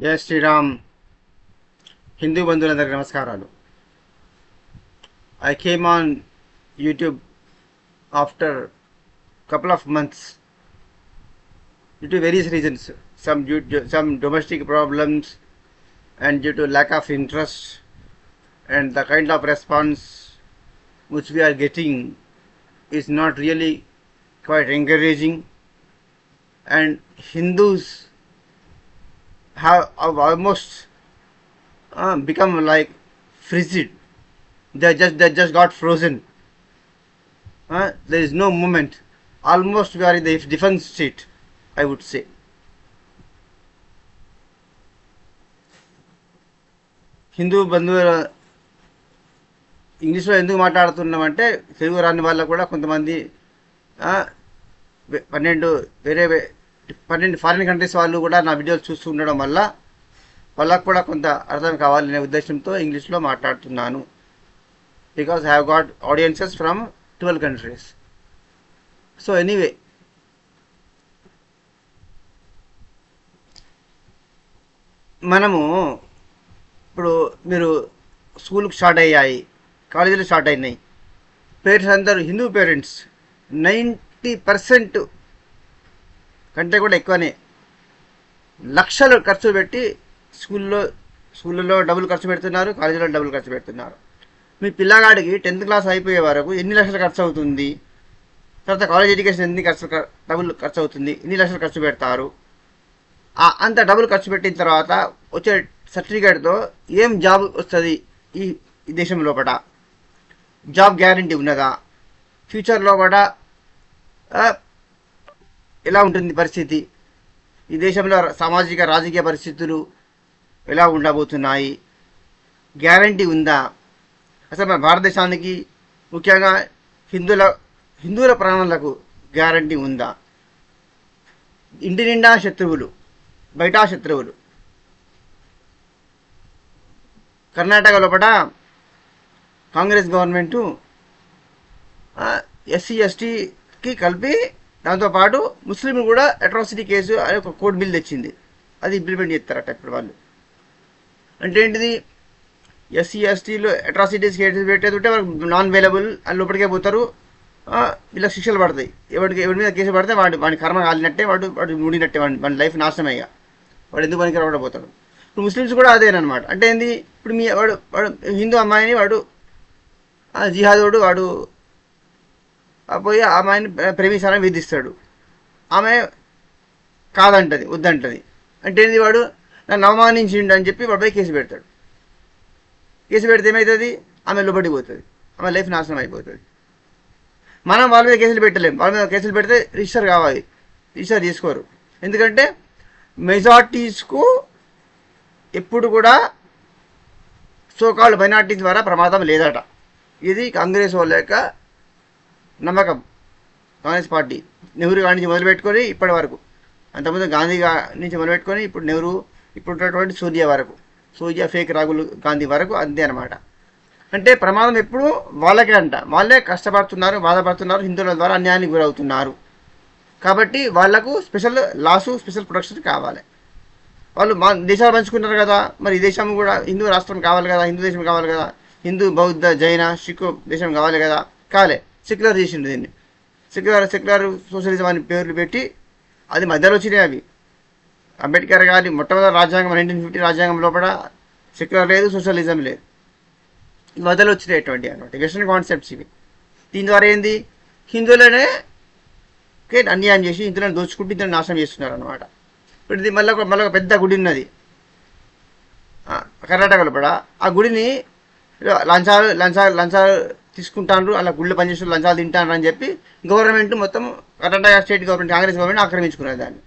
జై శ్రీరామ్. హిందూ బంధువులందరికీ నమస్కారాలు. I came on YouTube after couple of months due to various reasons, some domestic problems and due to lack of interest, and the kind of response which we are getting is not really quite encouraging, and Hindus have almost become like frigid. They just got frozen. There is no movement. Almost we are in the defense state, I would say. Hindu బంధువుల ఇంగ్లీష్లో ఎందుకు మాట్లాడుతున్నామంటే తెలుగు రాని వాళ్ళకు కూడా కొంతమంది 12 foreign countries వాళ్ళు కూడా నా వీడియోలు చూస్తూ ఉండడం వల్ల వాళ్ళకు కూడా కొంత అర్థం కావాలనే ఉద్దేశంతో ఇంగ్లీష్లో మాట్లాడుతున్నాను. Because I have got audiences from 12 countries. So anyway, మనము ఇప్పుడు మీరు స్కూల్కి స్టార్ట్ అయ్యాయి, కాలేజీలు స్టార్ట్ అయినాయి. పేరెంట్స్ అందరూ హిందూ పేరెంట్స్ 90% కంటే కూడా ఎక్కువనే లక్షలు ఖర్చు పెట్టి స్కూళ్ళలో డబ్బులు ఖర్చు పెడుతున్నారు, కాలేజీలో డబ్బులు ఖర్చు పెడుతున్నారు. మీ పిల్లగాడికి 10th క్లాస్ అయిపోయే వరకు ఎన్ని లక్షలు ఖర్చు అవుతుంది, తర్వాత కాలేజ్ ఎడ్యుకేషన్ ఎన్ని డబ్బులు ఖర్చు అవుతుంది, ఎన్ని లక్షలు ఖర్చు పెడతారు. అంత డబ్బులు ఖర్చు పెట్టిన తర్వాత వచ్చే సర్టిఫికేట్తో ఏం జాబ్ వస్తుంది ఈ దేశం లోపల? జాబ్ గ్యారంటీ ఉన్నదా? ఫ్యూచర్లో కూడా ఎలా ఉంటుంది పరిస్థితి? ఈ దేశంలో సామాజిక రాజకీయ పరిస్థితులు ఎలా ఉండబోతున్నాయి? గ్యారంటీ ఉందా? అసలు మన భారతదేశానికి ముఖ్యంగా హిందువుల ప్రాణాలకు గ్యారంటీ ఉందా? ఇంటి నిండా శత్రువులు, బయట శత్రువులు. కర్ణాటక లోపల కాంగ్రెస్ గవర్నమెంటు ఎస్సీ ఎస్టీకి కలిపి దాంతోపాటు ముస్లింలు కూడా అట్రాసిటీ కేసు అనే ఒక కోడ్ బిల్ తెచ్చింది. అది ఇంప్లిమెంట్ చేస్తారట ఇప్పుడు వాళ్ళు. అంటే ఏంటిది? ఎస్సీ ఎస్టీలో అట్రాసిటీస్ కేసు పెట్టేది ఉంటే వాళ్ళకి నాన్ అవైలబుల్ అని లోపలికే పోతారు. వీళ్ళకి శిక్షలు పడతాయి. ఎవరి మీద కేసు పడితే వాడి కర్మ కాలినట్టే, వాడు ముడినట్టే, వాడి లైఫ్ నాశనం అయ్యా, వాడు ఎందుకు పనికి రావడం పోతాడు. ఇప్పుడు ముస్లిమ్స్ కూడా అదేనమాట. అంటే ఏంది? ఇప్పుడు వాడు హిందూ అమ్మాయిని వాడు జిహాదోడు వాడు పోయి ఆ అమ్మాయిని ప్రేమించాలని విధిస్తాడు. ఆమె కాదంటది, వద్దంటది. అంటే ఏంది? వాడు నన్ను అవమానించిండు అని చెప్పి వాడిపై కేసు పెడతాడు. కేసు పెడితే ఏమవుతుంది? ఆమె లోబడి పోతుంది, ఆమె లైఫ్ నాశనం అయిపోతుంది. మనం వాళ్ళ మీద కేసులు పెట్టలేము. వాళ్ళ మీద కేసులు పెడితే రిజిస్టర్ కావాలి, రిజిస్టర్ చేసుకోరు. ఎందుకంటే మెజార్టీస్కు ఎప్పుడు కూడా సోకాల్డ్ మైనార్టీస్ ద్వారా ప్రమాదం లేదట. ఇది కాంగ్రెస్ వాళ్ళ యొక్క నమ్మకం. కాంగ్రెస్ పార్టీ నెహ్రూ గారి నుంచి మొదలుపెట్టుకొని ఇప్పటి వరకు, అంతకుముందు గాంధీ నుంచి మొదలుపెట్టుకొని ఇప్పుడు నెహ్రూ, ఇప్పుడు ఉన్నటువంటి సోనియా ఫేక్ రాహుల్ గాంధీ వరకు అంతే అనమాట. అంటే ప్రమాదం ఎప్పుడు వాళ్ళకే అంట. వాళ్ళే కష్టపడుతున్నారు, బాధపడుతున్నారు, హిందువుల ద్వారా అన్యాయానికి గురవుతున్నారు. కాబట్టి వాళ్లకు స్పెషల్ లాసు, స్పెషల్ ప్రొటెక్షన్ కావాలి. వాళ్ళు దేశాలు పంచుకున్నారు కదా, మరి ఈ దేశం కూడా హిందూ రాష్ట్రం కావాలి కదా, హిందూ దేశం కావాలి కదా, హిందూ బౌద్ధ జైన సిక్ దేశం కావాలి కదా. కాలే, సెక్యులర్ చేసిండు దీన్ని. సెక్యులర్ సోషలిజం అని పేర్లు పెట్టి అది మధ్యలో వచ్చినాయి అవి. అంబేద్కర్ గారి మొట్టమొదటి రాజ్యాంగం 1950 రాజ్యాంగం లోపల సెక్యులర్ లేదు, సోషలిజం లేదు. మధ్యలో వచ్చినటువంటి అనమాట వెస్టర్న్ కాన్సెప్ట్స్ ఇవి. దీని ద్వారా ఏంది? హిందువులనే అన్యాయం చేసి హిందువులను దోచుకుంటూ హిందువులను నాశనం చేస్తున్నారు అనమాట. ఇప్పుడు ఇది మళ్ళీ ఒక పెద్ద గుడి ఉన్నది కర్ణాటకలో కూడా. ఆ గుడిని లంచాలు తీసుకుంటాను, అలా గుళ్ళు పనిచేస్తూ లంచాలు తింటాను అని చెప్పి గవర్నమెంట్ మొత్తం Karnataka state government, Congress government ఆక్రమించుకున్నారు దాన్ని.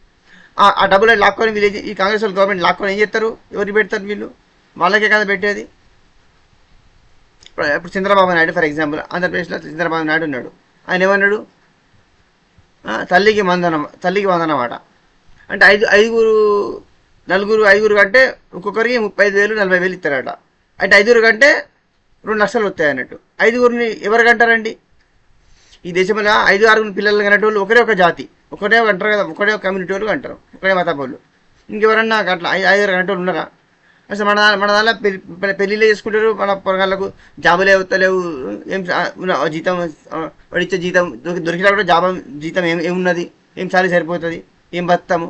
ఆ డబ్బులు లాక్కొని వీళ్ళు, ఈ కాంగ్రెస్ వాళ్ళు గవర్నమెంట్ లాక్కొని ఏం చేస్తారు? ఎవరికి పెడతారు? వీళ్ళు వాళ్ళకే కదా పెట్టేది. ఇప్పుడు చంద్రబాబు నాయుడు ఫర్ ఎగ్జాంపుల్, ఆంధ్రప్రదేశ్లో చంద్రబాబు నాయుడు ఉన్నాడు. ఆయన ఏమన్నాడు? తల్లికి వందనమాట. అంటే ఐదుగురు కంటే ఒక్కొక్కరికి 35,000 40,000 ఇస్తారట. అంటే 5 కంటే 2 లక్షలు వస్తాయి అన్నట్టు. 5గురిని ఎవరు కంటారండి? ఈ దేశంలో 5-6 పిల్లలు కనేటోళ్ళు ఒకరే ఒక జాతి, ఒకటే అంటారు కదా, ఒకటే కమ్యూనిటీ వాళ్ళు అంటారు, ఒకటే మతం వాళ్ళు. ఇంకెవరన్నా అట్లా 5 గంటలు ఉన్నారా? అసలు మన దానిలో పెళ్ళిళ్ళు చేసుకుంటారు, మన పొరగాళ్ళకు జాబులే అవుతలేవు, ఏం జీతం వాడిచ్చే జీతం దొరికినా కూడా జీతం ఏమున్నది, ఏం సారి సరిపోతుంది, ఏం బతాము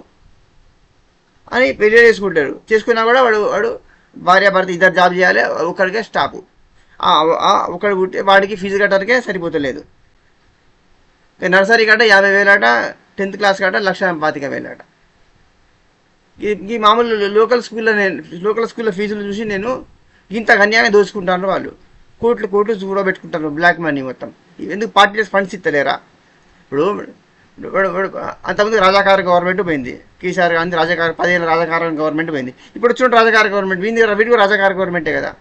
అని పెళ్ళి చేసుకుంటారు. చేసుకున్నా కూడా వాడు వాడు భార్యాభర్త ఇద్దరు జాబ్ చేయాలి, ఒకడికే స్టాపు. ఒకడు పుట్టి వాడికి ఫీజు కట్టడానికే సరిపోతలేదు. నర్సరీ కట్ట 50,000 అట, 10th క్లాస్ కట్ట 1,25,000 అట. ఈ మామూలు లోకల్ స్కూల్లో ఫీజులు చూసి నేను ఇంత అన్యాయంగా దోచుకుంటాను. వాళ్ళు కోట్లు కూడా పెట్టుకుంటారు, బ్లాక్ మనీ మొత్తం. ఎందుకు పార్టీలెస్ ఫండ్స్ ఇస్తలేరా? ఇప్పుడు అంతకుముందు రాజాకార గవర్నమెంట్ పోయింది, కేసీఆర్ గాంధీ 10 ఏళ్ళ రాజాకార గవర్నమెంట్ పోయింది. ఇప్పుడు వచ్చిన రాజాకార గవర్నమెంట్ వీడికి రాజాకార గవర్నమెంటే కదా.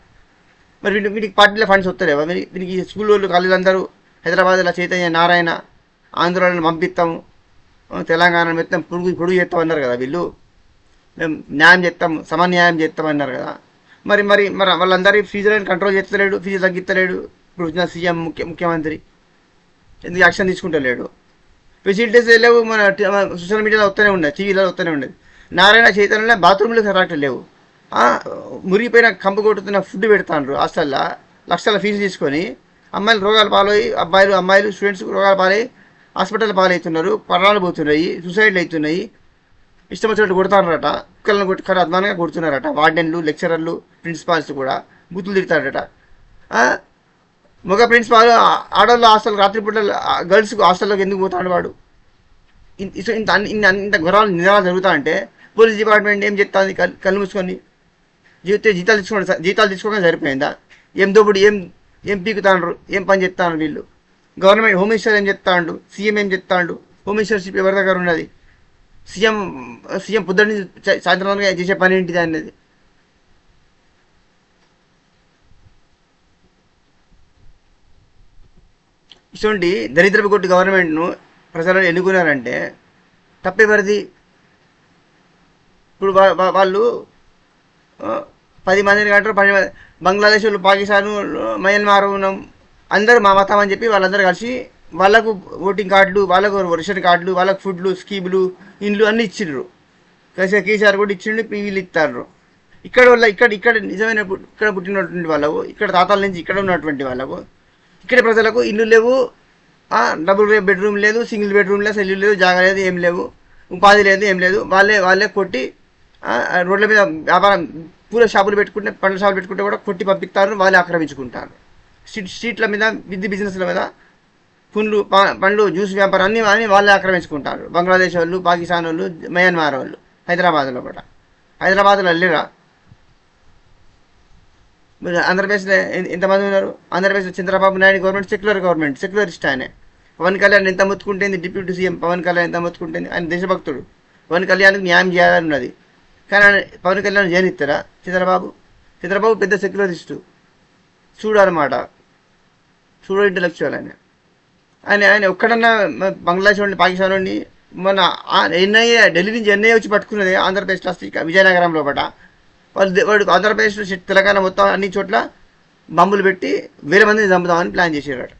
మరి వీటికి పార్టీలో ఫండ్స్ వస్తలేవా? మరి వీరికి స్కూల్ వాళ్ళు కాలేజీలందరూ హైదరాబాద్లో చైతన్య నారాయణ ఆంధ్రాలను పంపిస్తాము, తెలంగాణ మొత్తం పొడుగు చేస్తామన్నారు కదా వీళ్ళు. మేము న్యాయం చేస్తాం, సమన్యాయం చేస్తామన్నారు కదా. మరి మరి మరి వాళ్ళందరి ఫీజులను కంట్రోల్ చేస్తలేడు, ఫీజు తగ్గిస్తలేడు. ఇప్పుడు వచ్చిన సీఎం ముఖ్యమంత్రి ఎందుకు యాక్షన్ తీసుకుంటలేడు? ఫెసిలిటీస్ లేవు, మన సోషల్ మీడియాలో వస్తూనే ఉండేది, టీవీలో వస్తూనే ఉండేది. నారాయణ చైతన్యంలో బాత్రూంలో కరెక్ట్ లేవు, మురిగిపోయిన కంపు కొట్టుతున్న ఫుడ్ పెడతాండ్రు హాస్టల్లో, లక్షల ఫీజు తీసుకొని. అమ్మాయిలు రోగాలు పాలయ్యి, అమ్మాయిలు స్టూడెంట్స్ రోగాలు పాలయ్యి హాస్పిటల్ పాలవుతున్నారు, పర్ణాలు పోతున్నాయి, సూసైడ్లు అవుతున్నాయి. ఇష్టం వచ్చినట్టు కొడతారట, కుక్కలను కొట్టి అధ్వానంగా కొడుతున్నారట. వార్డెన్లు, లెక్చరర్లు, ప్రిన్సిపాల్స్ కూడా బూతులు తిడతారట. మగ ప్రిన్సిపాల్ ఆడవాళ్ళు హాస్టల్ రాత్రిపూట గర్ల్స్ హాస్టల్లోకి ఎందుకు పోతాడు వాడు? ఇంత ఘోరాలు నిజాలు జరుగుతా అంటే పోలీస్ డిపార్ట్మెంట్ ఏం చెప్తాంది? కళ్ళు మూసుకొని జీతాలు తీసుకోగానే సరిపోయిందా? ఏం దోపుడు, ఏం పీకుతాండ్రు, ఏం పని చెప్తాను వీళ్ళు? గవర్నమెంట్ హోమ్ మినిస్టర్ ఏం చెప్తాడు? సీఎం ఏం చెప్తాడు? హోమ్ మినిస్టర్షిప్ ఎవరి దగ్గర ఉన్నది? సీఎం పొద్దున్న సాయంత్రం చేసే పని ఏంటిది అనేది. ఇటువంటి దరిద్రపు కొట్టి గవర్నమెంట్ను ప్రజలు ఎన్నుకున్నారంటే తప్పేవరిది? ఇప్పుడు వాళ్ళు 10 మందిని కంటారు, 10 మంది బంగ్లాదేశ్ వాళ్ళు, పాకిస్తాన్, మయన్మార్ అందరూ మా మతం అని చెప్పి వాళ్ళందరూ కలిసి వాళ్ళకు ఓటింగ్ కార్డులు, వాళ్ళకు రేషన్ కార్డులు, వాళ్ళకు ఫుడ్లు, స్కీములు, ఇండ్లు అన్నీ ఇచ్చిండ్రు. కేసీఆర్ కూడా ఇచ్చిండు, వీళ్ళు ఇస్తారు. ఇక్కడ నిజమైన ఇక్కడ పుట్టినటువంటి వాళ్ళకు, ఇక్కడ తాతాల నుంచి ఇక్కడ ఉన్నటువంటి వాళ్ళకు, ఇక్కడ ప్రజలకు ఇల్లు లేవు, డబుల్ బెడ్రూమ్ లేదు, సింగిల్ బెడ్రూమ్ లేదు, ఇల్లు లేదు, జాగా లేదు, ఏం లేవు, ఉపాధి లేదు, ఏం లేదు. వాళ్ళే కొట్టి రోడ్ల మీద వ్యాపారం పూల షాపులు పెట్టుకుంటే, పండ్ల షాపులు పెట్టుకుంటే కూడా కొట్టి పంపిస్తారు, వాళ్ళే ఆక్రమించుకుంటారు. స్ట్రీట్ల మీద, బిజినెస్ల మీద పండ్లు, జ్యూస్ వ్యాపారం అన్నీ వాళ్ళే ఆక్రమించుకుంటారు. బంగ్లాదేశ్ వాళ్ళు, పాకిస్తాన్ వాళ్ళు, మయన్మార్ వాళ్ళు. హైదరాబాద్లో వెళ్ళిరా? ఆంధ్రప్రదేశ్లో ఎంతమంది ఉన్నారు? ఆంధ్రప్రదేశ్లో చంద్రబాబు నాయుడు గవర్నమెంట్ సెక్యులరిస్ట్. ఆయన పవన్ కళ్యాణ్ ఎంత మొత్తుకుంటేంది, డిప్యూటీ సీఎం పవన్ కళ్యాణ్ ఎంత మొత్తుకుంటేంది, ఆయన దేశభక్తుడు. పవన్ కళ్యాణ్కి న్యాయం చేయాలని ఉన్నది, కానీ పవన్ కళ్యాణ్ జయనిస్తారా? చంద్రబాబు పెద్ద సెక్యులరిస్టు చూడాలన్నమాట, ఇంటలెక్చువల్. ఆయన ఒక్కడన్నా బంగ్లాదేశ్ వాడిని, పాకిస్తాన్ వాడిని, మన ఎన్ఐఏ ఢిల్లీ నుంచి ఎన్ఐఏ వచ్చి పట్టుకున్నది ఆంధ్రప్రదేశ్ విజయనగరంలో పట. వాడు ఆంధ్రప్రదేశ్, తెలంగాణ మొత్తం అన్ని చోట్ల బాంబులు పెట్టి 1000 మందిని చంపుదామని ప్లాన్ చేసేవాడు.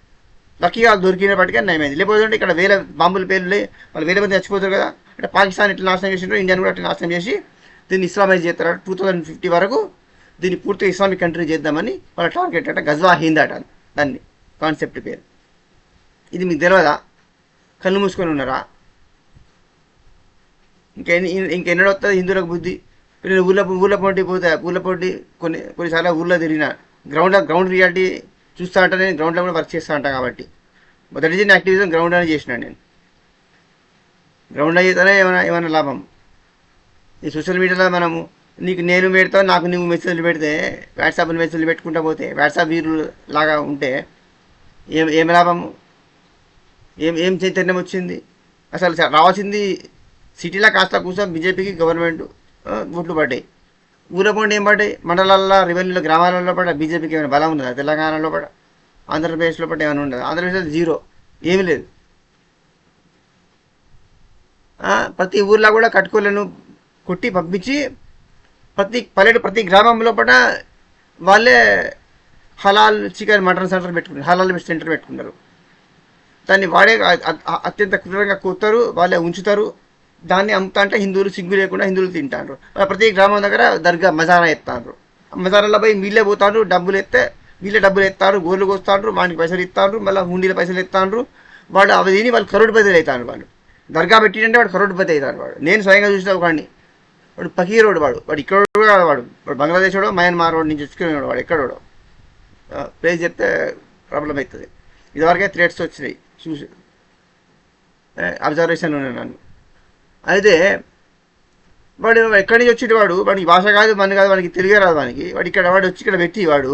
లక్కీగా దొరికినప్పటికీ నయమైంది. లేకపోతే ఇక్కడ 1000 బాంబులు పేర్లు వాళ్ళు 1000 మంది చచ్చిపోతారు కదా. అంటే పాకిస్తాన్ ఇట్లా నాశనం చేసిండ్రు, ఇండియాను కూడా అట్లా నాశనం చేసి దీన్ని ఇస్లామైజ్ చేస్తారు. 2050 వరకు దీన్ని పూర్తిగా ఇస్లామిక్ కంట్రీ చేద్దామని వాళ్ళ టార్గెట్ అట. గజ్వా హింద్ అట దాన్ని కాన్సెప్ట్ పేరు. ఇది మీకు తెలియదా? కళ్ళు మూసుకొని ఉన్నారా? ఇంకెన్నడో వస్తుంది హిందువులకు బుద్ధి? నేను ఊళ్ళ పోటీ కొన్నిసార్లు ఊళ్ళో తిరిగిన గ్రౌండ్ రియాలిటీ చూస్తూ ఉంటాను. నేను గ్రౌండ్లో కూడా వర్క్ చేస్తూ ఉంటాను కాబట్టి మొదటి చిన్న యాక్టివిజం గ్రౌండ్ అని చేసినాను. నేను గ్రౌండ్లో చేస్తేనే ఏమైనా లాభం. ఈ సోషల్ మీడియాలో మనము నేను పెడతావు, నాకు నువ్వు మెసేజ్లు పెడితే, వాట్సాప్లో మెసేజ్లు పెట్టుకుంటా పోతే, వాట్సాప్ వీరు లాగా ఉంటే ఏం లాభము? ఏం చైతన్యం వచ్చింది? అసలు రావాల్సింది సిటీలో కాస్త కూర్చొని బీజేపీకి గవర్నమెంట్ ఓట్లు పడ్డాయి. ఊళ్ళో పండి ఏం పడ్డాయి? మండలాల్లో, రెవెన్యూలో, గ్రామాలలో పడ్డ బీజేపీకి ఏమైనా బలం ఉన్నదా? తెలంగాణలో పడ, ఆంధ్రప్రదేశ్లో పడ్డ ఏమైనా ఉండదు? ఆంధ్రప్రదేశ్లో జీరో, ఏమీ లేదు. ప్రతి ఊర్లో కూడా కట్టుకోలేను కొట్టి పంపించి ప్రతి గ్రామంలో పడ వాళ్ళే హలాల్ చికెన్ మటన్ సెంటర్ పెట్టుకున్నారు, హలాల్ సెంటర్ పెట్టుకున్నారు. దాన్ని వాడే అత్యంత క్రూరంగా కూతారు, వాళ్ళే ఉంచుతారు. దాన్ని అమ్ముతా అంటే హిందువులు సిగ్గు లేకుండా హిందువులు తింటారు. ప్రతి గ్రామం దగ్గర దర్గా మజారా ఎత్తారు. మజారాలో పోయి వీళ్ళే పోతారు, డబ్బులు ఎత్తే వీళ్ళే డబ్బులు ఎత్తారు, గోర్లు కోస్తారు, వానికి పైసలు ఇస్తారు, మళ్ళీ హుండీల పైసలు ఎత్తారు. వాడు అవి తిని వాళ్ళు కరోడ్పతి అవుతారు. వాళ్ళు దర్గా పెట్టింటే వాడు కరోడ్పతి అవుతారు. వాడు నేను స్వయంగా చూసిన ఒకడిని, వాడు పకీరోడు, వాడు ఇక్కడ వాడు బంగ్లాదేశ్ వాడు, మయన్మార్ వాడు నుంచి వచ్చుకునేవాడు. వాడు ఎక్కడోడు ప్లేస్ చెప్తే ప్రాబ్లం అవుతుంది. ఇదివరకే థ్రెట్స్ వచ్చినాయి చూసి అబ్జర్వేషన్ ఉన్నాయి నన్ను. అయితే వాడు ఎక్కడి నుంచి వచ్చేటి వాడికి భాష కాదు, మన కాదు, వాడికి తెలిగే రాదు. వాడు వచ్చి ఇక్కడ పెట్టి వాడు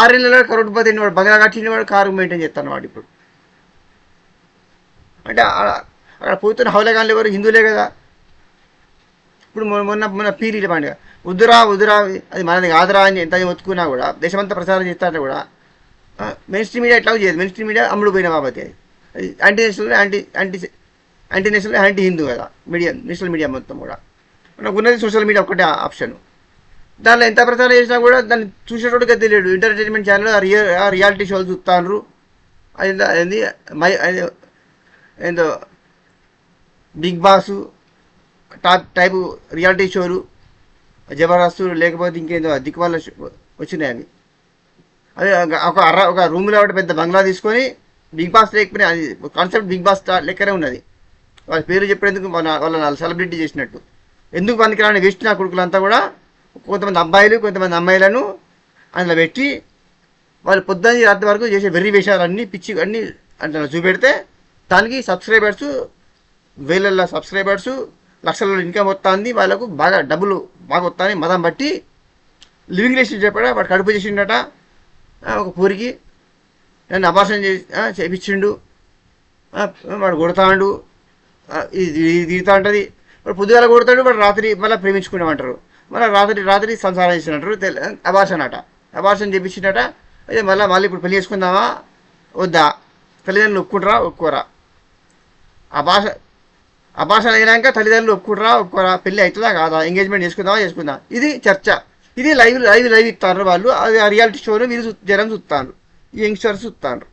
6 నెలల కరోడ్పతి వాడు బంగ్లా కట్టిన వాడు కారు మెయింటైన్ చేస్తాను. వాడు ఇప్పుడు అంటే అక్కడ పోతున్న హౌలగాన్లు ఎవరు? హిందువులే కదా. ఇప్పుడు మొన్న పీరీల పండుగ ఉదురా అది మనది కాదురా అని ఎంత ఒత్తుకున్నా కూడా, దేశమంతా ప్రచారం చేస్తారంటే కూడా మెయిన్ స్ట్రీమ్ మీడియా ఎట్లా చేయదు. మెయిన్ స్ట్రీమ్ మీడియా అమ్ముడు పోయిన బాబతి అది anti national anti national anti Hindu కదా మీడియా, నేషనల్ మీడియా మొత్తం కూడా. మనకు ఉన్నది సోషల్ మీడియా ఒకటే ఆప్షన్. దానిలో ఎంత ప్రచారం చేసినా కూడా దాన్ని చూసేటోడుగా తెలియడు. ఎంటర్టైన్మెంట్ ఛానల్ రియాలిటీ షోలు చూస్తాను. అది ఏందో బిగ్ బాస్ టైపు రియాలిటీ షోలు, జబర్దస్త్, లేకపోతే ఇంకేందో దిక్కుమాల వచ్చినాయి. అవి ఒక రూమ్లో ఒకటి పెద్ద బంగ్లా తీసుకొని బిగ్ బాస్ లేకపోయినా అది కాన్సెప్ట్ బిగ్ బాస్ లెక్కనే ఉన్నది. వాళ్ళ పేరు చెప్పేందుకు వాళ్ళ సెలబ్రిటీ చేసినట్టు. ఎందుకు పనికిరాని వేస్ట్ నా కొడుకులంతా కూడా కొంతమంది అబ్బాయిలు కొంతమంది అమ్మాయిలను అందులో పెట్టి వాళ్ళు పొద్దున్న రాత్రి వరకు చేసే వెర్రి వేషాలన్నీ పిచ్చి అన్నీ అంటే చూపెడితే దానికి సబ్స్క్రైబర్స్ వేలల్లో సబ్స్క్రైబర్స్ లక్షలలో ఇన్కమ్ వస్తుంది. వాళ్ళకు బాగా డబ్బులు బాగా వస్తాయని మదం బట్టి లివింగ్ రిలేషన్ చెప్పాడా వాడు కడుపు చేసిండట ఒక పూరికి, నన్ను అబార్షన్ చేయించిండు, వాడు కొడతాడు, ఇది తీరుతా ఉంటుంది. వాడు పొద్దుగాల కొడతాడు, వాడు రాత్రి మళ్ళీ ప్రేమించుకునేమంటారు, మళ్ళీ రాత్రి సంసారం చేసినట్టు అబార్షన్ అట. అబార్షన్ చేయించిండట. అయితే మళ్ళీ ఇప్పుడు పెళ్లి చేసుకుందామా వద్దా, తల్లిదండ్రులు ఒప్పుకోరా, అబార్షన్ అయినాక తల్లిదండ్రులు ఒప్పుకోరా, పెళ్ళి అవుతుందా కాదా, ఎంగేజ్మెంట్ చేసుకుందాం. ఇది చర్చ. ఇది లైవ్ ఇస్తారు వాళ్ళు. అది ఆ రియాలిటీ షోలు మీరు జనం చూస్తారు, ఈ యంగ్స్టర్స్ చూస్తారు.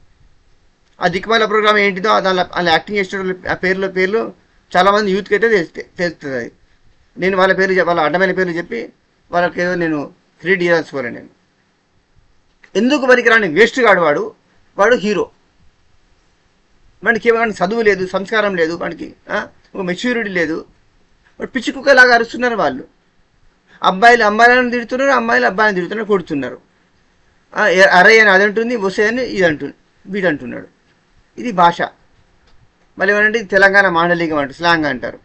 ఆ దిక్కుమాల ప్రోగ్రామ్ ఏంటిదో దానిలో యాక్టింగ్ చేసే ఆ పేర్లు చాలామంది యూత్కి అయితే తెలుస్తుంది. అది నేను వాళ్ళ అడ్డమైన పేర్లు చెప్పి వాళ్ళకి ఏదో నేను క్రియేట్ చేయాల్సుకోలే. నేను ఎందుకు పనికిరాని వేస్ట్ గాడు వాడు హీరో. వాడికి ఏమైనా చదువు లేదు, సంస్కారం లేదు, వాడికి ఒక మెచ్యూరిటీ లేదు. వాడు పిచ్చి కుక్కలాగా అరుస్తున్నారు వాళ్ళు. అమ్మాయిలను తిడుతున్నారు, అబ్బాయిలను తిడుతున్నారు, కొడుతున్నారు. అరే అని అది అంటుంది, వసే అని ఇది అంటుంది, వీడు అంటున్నాడు. ఇది భాష. మళ్ళీ ఏమంటే తెలంగాణ మాండలికం అంటారు, స్లాంగ్ అంటారు.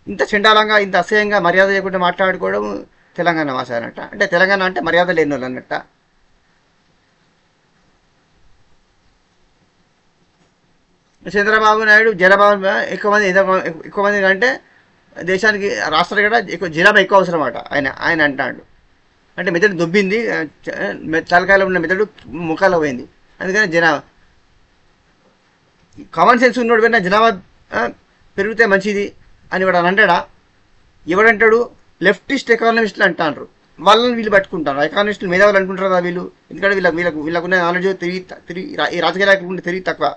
ఇంత చండాలంగా ఇంత అసహ్యంగా మర్యాద చేయకుండా మాట్లాడుకోవడం తెలంగాణ భాష అన్నట్ట. అంటే తెలంగాణ అంటే మర్యాద లేని వాళ్ళు అన్నట్ట. చంద్రబాబు నాయుడు జనాభా ఎక్కువ మంది అంటే దేశానికి రాష్ట్రాలు కూడా జనాభా ఎక్కువ అవసరం అట ఆయన అంటాడు. అంటే మెదడు దొబ్బింది, తలకాయలో ఉన్న మెదడు ముఖాలో పోయింది. అందుకని కామన్ సెన్స్ ఉన్నోడు పోయినా జనాభా పెరిగితే మంచిది అని వాడు అని అంటాడా? ఎవడంటాడు? లెఫ్టిస్ట్ ఎకానమిస్టులు అంటారు. వాళ్ళని వీళ్ళు పట్టుకుంటారు. ఎకానమిస్టులు మేధావులు అనుకుంటారు కదా వీళ్ళు. ఎందుకంటే వీళ్ళకున్న నాలెడ్జ్ తిరిగి ఈ రాజకీయ నాయకులు తిరిగి తక్కువ.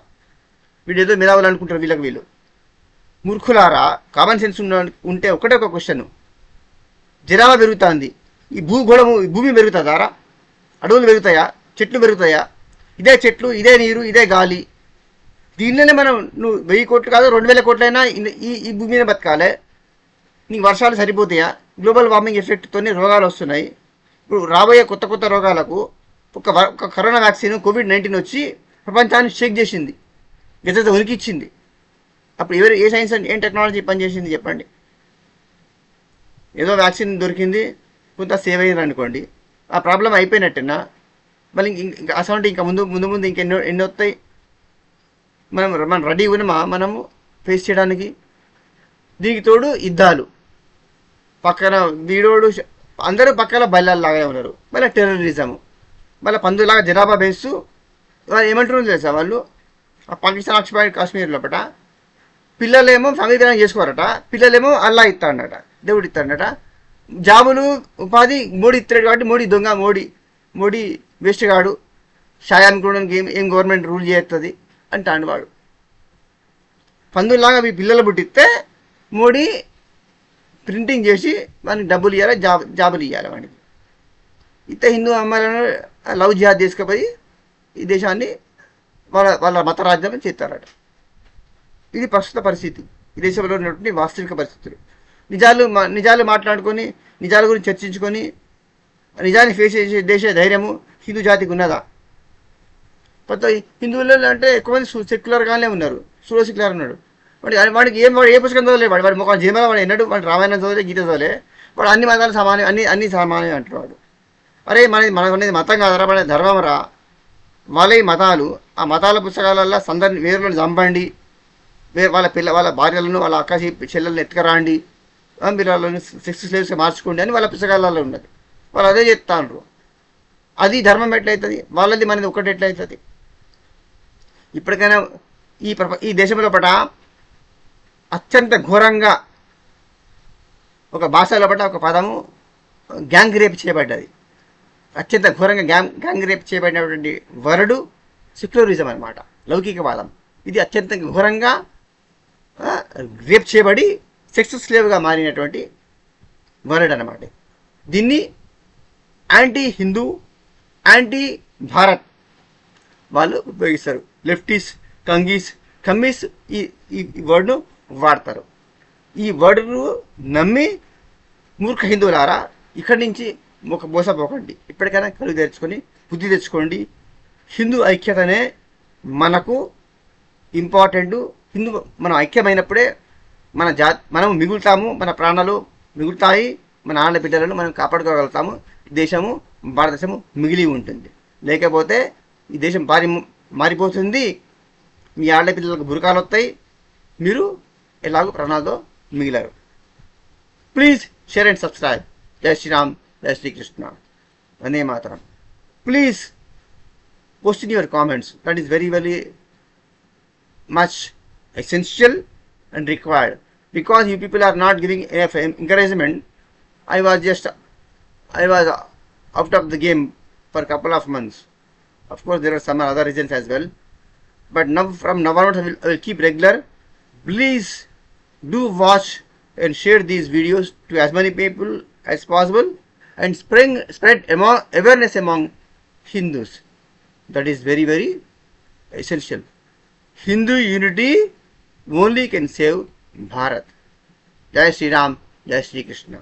వీడు ఏదో మేధావులు అనుకుంటారు వీళ్ళు. మూర్ఖులారా, కామన్ సెన్స్ ఉంటే ఒకటే ఒక క్వశ్చన్. జనాభా పెరుగుతుంది, ఈ భూమి పెరుగుతుందారా? అడవులు పెరుగుతాయా? చెట్లు పెరుగుతాయా? ఇదే చెట్లు, ఇదే నీరు, ఇదే గాలి. దీనిలోనే నువ్వు 1000 కోట్లు కాదు 2000 కోట్లైనా ఈ భూమి మీద బతకాలి. నీకు వర్షాలు సరిపోతాయా? గ్లోబల్ వార్మింగ్ ఎఫెక్ట్తోనే రోగాలు వస్తున్నాయి. ఇప్పుడు రాబోయే కొత్త రోగాలకు ఒక కరోనా వ్యాక్సిన్ COVID-19 వచ్చి ప్రపంచాన్ని షేక్ చేసింది, గత ఉనికిచ్చింది. అప్పుడు ఏ సైన్స్ ఏం టెక్నాలజీ పనిచేసింది చెప్పండి? ఏదో వ్యాక్సిన్ దొరికింది, కొంత సేవ్ అయ్యింది అనుకోండి, ఆ ప్రాబ్లం అయిపోయినట్టేనా? మళ్ళీ ఇంకా అసలు ఇంకా ముందు ఎన్ని వస్తాయి? మనం రెడీ ఉన్నామా మనము ఫేస్ చేయడానికి? దీనికి తోడు యుద్ధాలు, పక్కన వీడోడు, అందరూ పక్కన బయలాలాగానే ఉన్నారు. మళ్ళీ టెర్రరిజము, మళ్ళీ పందులాగా జనాభా పెంచుతూ వాళ్ళు ఏమంటున్నారు తెలుసా? వాళ్ళు పాకిస్తాన్ ఆక్యుపైడ్ కాశ్మీర్ లోపల పిల్లలేమో ఫ్యామిలీ ప్లానింగ్ చేసుకోరట, పిల్లలేమో అల్లా ఇస్తాడట, దేవుడు ఇస్తాడట. జాబులు ఉపాధి మోడీ ఇస్తాడు కాబట్టి మోడీ దొంగ, మోడీ వేస్ట్ గాడు, షాయాన్ కూడా ఏం గవర్నమెంట్ రూల్ చేస్తుంది అంటాడు వాడు. పందుల్లాగా మీ పిల్లలు పుట్టిస్తే మోడీ ప్రింటింగ్ చేసి వానికి డబ్బులు ఇవ్వాలి, జాబులు ఇవ్వాలి వానికి. ఇంత హిందూ అమ్మాయిలను లవ్ జిహాద్ తీసుకుపోయి ఈ దేశాన్ని వాళ్ళ మత రాజ్యం చేస్తారట. ఇది ప్రస్తుత పరిస్థితి, ఈ దేశంలో ఉన్నటువంటి వాస్తవిక పరిస్థితులు. నిజాలు మాట్లాడుకొని, నిజాల గురించి చర్చించుకొని నిజాన్ని ఫేస్ చేసే ధైర్యము హిందూ జాతికి ఉన్నదా? కొత్త హిందువులలో అంటే ఎక్కువ మంది సెక్యులర్గానే ఉన్నారు, సూడో సెక్యులర్ ఉన్నాడు. వాడికి వాడు ఏ పుస్తకం చదవలేదు, వాడి ముఖం జీమల వాడు ఎన్నడూ వాడు రామాయణం చదవలే, గీత చదవలే. వాడు అన్ని మతాలు సమానం, అన్ని సమానం అంటున్నాడు. అరే మనకు అనేది మతం కాదరా, మన ధర్మం రా. వాళ్ళ మతాలు, ఆ మతాల పుస్తకాలల్లో సందర్ని వేరులను చంపండి, వాళ్ళ భార్యలను వాళ్ళ అక్క చెల్లెలను ఎత్తుకరాండి, మీరు వాళ్ళని సెక్స్ స్లేవ్స్గా మార్చుకోండి అని వాళ్ళ పుస్తకాలలో ఉన్నది. వాళ్ళు అదే చెప్తాండ్రు. అది ధర్మం ఎట్లయితుంది? వాళ్ళది మనది ఒకటి ఎట్లయితుంది? ఇప్పటికైనా ఈ దేశంలో పట అత్యంత ఘోరంగా ఒక భాషలో పట ఒక పదము గ్యాంగ్ రేప్ చేయబడ్డది. అత్యంత ఘోరంగా గ్యాంగ్ రేప్ చేయబడినటువంటి వరుడు సెక్యులరిజం అనమాట, లౌకికవాదం. ఇది అత్యంత ఘోరంగా రేప్ చేయబడి సెక్స్ స్లేవ్గా మారినటువంటి వరుడు అనమాట. దీన్ని యాంటీ హిందూ, యాంటీ భారత్ వాళ్ళు ఉపయోగిస్తారు. లెఫ్టీస్, కమ్మీస్ ఈ వర్డ్ను వాడతారు. ఈ వర్డ్ను నమ్మి మూర్ఖ హిందువులారా ఇక్కడి నుంచి మోసపోకండి. ఇప్పటికైనా కళ్ళు తెరుచుకొని బుద్ధి తెచ్చుకోండి. హిందూ ఐక్యతనే మనకు ఇంపార్టెంట్. మనం ఐక్యమైనప్పుడే మనం మిగులుతాము, మన ప్రాణాలు మిగులుతాయి, మన ఆడబిడ్డలను మనం కాపాడుకోగలుగుతాము, దేశము భారతదేశము మిగిలి ఉంటుంది. లేకపోతే ఈ దేశం మారిపోతుంది, మీ ఆడపిల్లలకు బురకాలు వస్తాయి, మీరు ఎలాగో ప్రాణాలతో మిగిలారు. Please share and subscribe. జై శ్రీరామ్, జై Shrikrishna, Vande Mataram. Please post in your comments. That is very, very much essential and required, because you people are not giving enough encouragement. I was out of the game for a couple of months. Of course there are some other reasons as well, but now from now on I will keep regular. Please do watch and share these videos to as many people as possible and spread awareness among Hindus. That is very, very essential. Hindu unity only can save Bharat. Jai Shri Ram, Jai Shri Krishna.